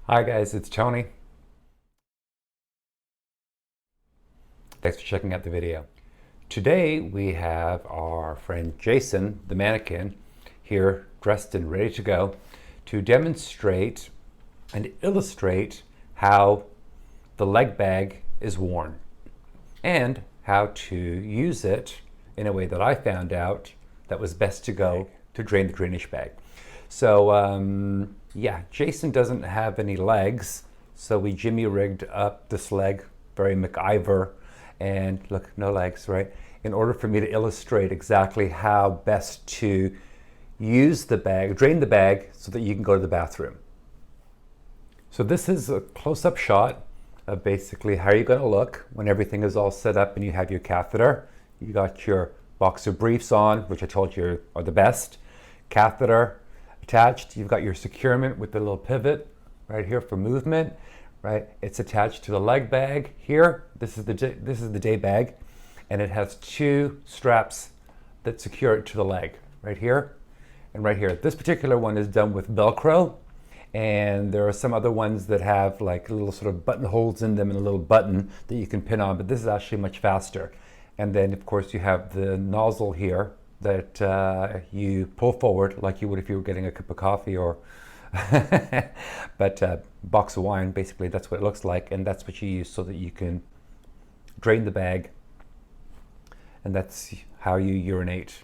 Hi guys, it's Tony. Thanks for checking out the video. Today we have our friend Jason, the mannequin, here dressed and ready to go to demonstrate and illustrate how the leg bag is worn and how to use it in a way that I found out that was best to go to drain the drainage bag. So yeah, Jason doesn't have any legs, so we Jimmy rigged up this leg, very MacGyver, and look, no legs, right? In order for me to illustrate exactly how best to use the bag, drain the bag, so that you can go to the bathroom. So this is a close-up shot of basically how you're going to look when everything is all set up and you have your catheter. You got your boxer briefs on, which I told you are the best. Catheter attached. You've got your securement with the little pivot right here for movement, right? It's attached to the leg bag here. This is the day bag, and it has two straps that secure it to the leg, right here and right here. This particular one is done with Velcro, and there are some other ones that have like little sort of buttonholes in them and a little button that you can pin on, but this is actually much faster. And then of course you have the nozzle here that you pull forward like you would if you were getting a cup of coffee or but box of wine. Basically that's what it looks like, and that's what you use so that you can drain the bag, and that's how you urinate.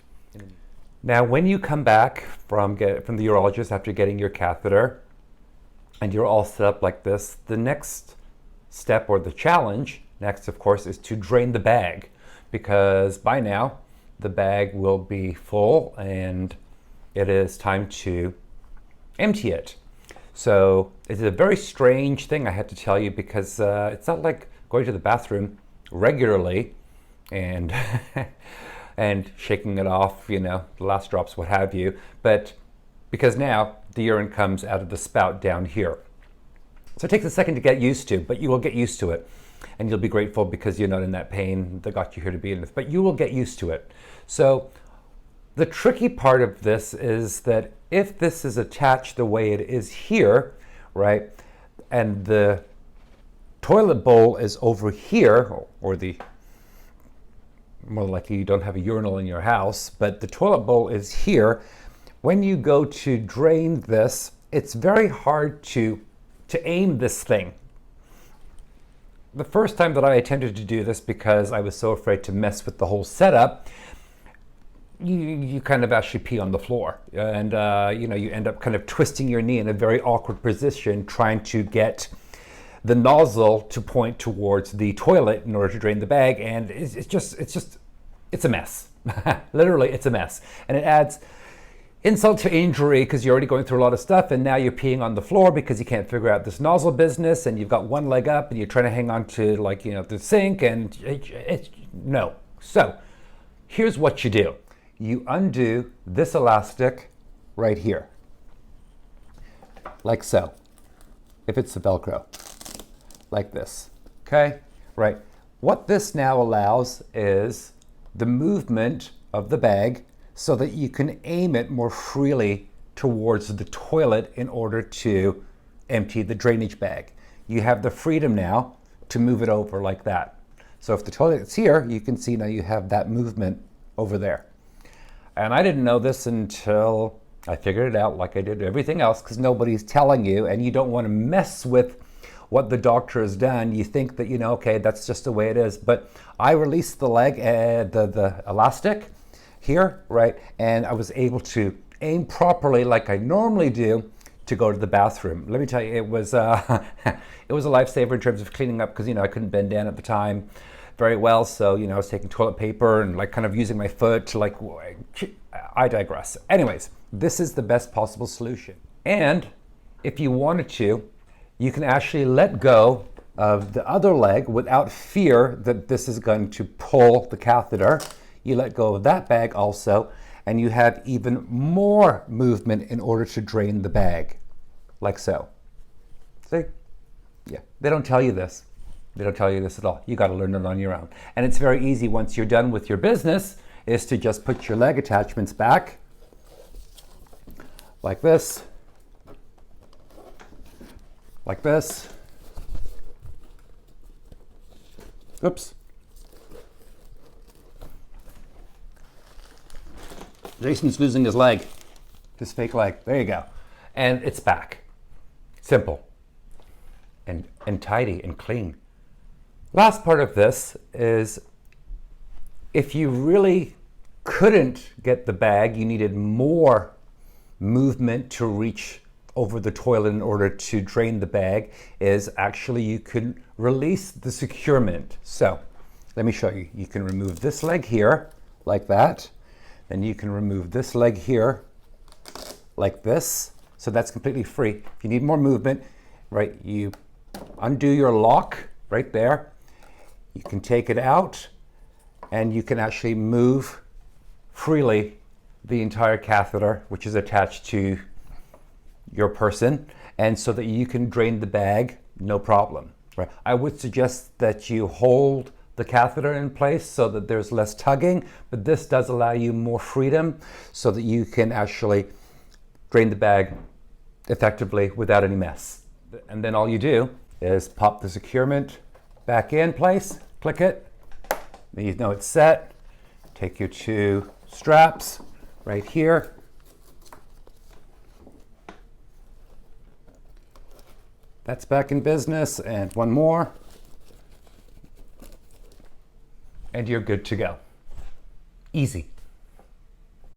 Now when you come back from the urologist after getting your catheter and you're all set up like this, the next step, or the challenge next, of course, is to drain the bag, because by now the bag will be full and it is time to empty it. So it's a very strange thing, I have to tell you, because it's not like going to the bathroom regularly and and shaking it off, you know, the last drops, what have you, but because now the urine comes out of the spout down here. So it takes a second to get used to, but you will get used to it. And you'll be grateful because you're not in that pain that got you here to be in this, but you will get used to it. So the tricky part of this is that if this is attached the way it is here, right, and the toilet bowl is over here, or the more likely you don't have a urinal in your house, but the toilet bowl is here, when you go to drain this, it's very hard to aim this thing. The first time that I attempted to do this, because I was so afraid to mess with the whole setup, you kind of actually pee on the floor, and you know, you end up kind of twisting your knee in a very awkward position trying to get the nozzle to point towards the toilet in order to drain the bag, and it's a mess. Literally, it's a mess, and it adds insult to injury because you're already going through a lot of stuff, and now you're peeing on the floor because you can't figure out this nozzle business, and you've got one leg up and you're trying to hang on to, like, you know, the sink, and it's no. So here's what you do. You undo this elastic right here, like so, if it's the Velcro, like this, okay? Right. What this now allows is the movement of the bag so that you can aim it more freely towards the toilet in order to empty the drainage bag. You have the freedom now to move it over like that. So if the toilet is here, you can see now you have that movement over there. And I didn't know this until I figured it out, like I did everything else, because nobody's telling you, and you don't want to mess with what the doctor has done. You think that, you know, okay, that's just the way it is. But I released the leg, the elastic here, right, and I was able to aim properly like I normally do to go to the bathroom. Let me tell you, it was it was a lifesaver in terms of cleaning up, because, you know, I couldn't bend down at the time very well, so, you know, I was taking toilet paper and like kind of using my foot to, like, I digress. Anyways, this is the best possible solution, and if you wanted to, you can actually let go of the other leg without fear that this is going to pull the catheter. You let go of that bag also, and you have even more movement in order to drain the bag, like so. See? Yeah, they don't tell you this. They don't tell you this at all. You got to learn it on your own. And it's very easy once you're done with your business, is to just put your leg attachments back, like this, like this. Oops. Jason's losing his leg, his fake leg. There you go. And it's back. Simple and tidy and clean. Last part of this is if you really couldn't get the bag, you needed more movement to reach over the toilet in order to drain the bag, is actually you could release the securement. So let me show you. You can remove this leg here like that. Then you can remove this leg here like this. So that's completely free. If you need more movement, right, you undo your lock right there. You can take it out and you can actually move freely the entire catheter, which is attached to your person, and so that you can drain the bag no problem. Right? I would suggest that you hold the catheter in place so that there's less tugging, but this does allow you more freedom so that you can actually drain the bag effectively without any mess. And then all you do is pop the securement back in place, click it, then you know it's set, take your two straps right here, that's back in business, and one more, and you're good to go. Easy.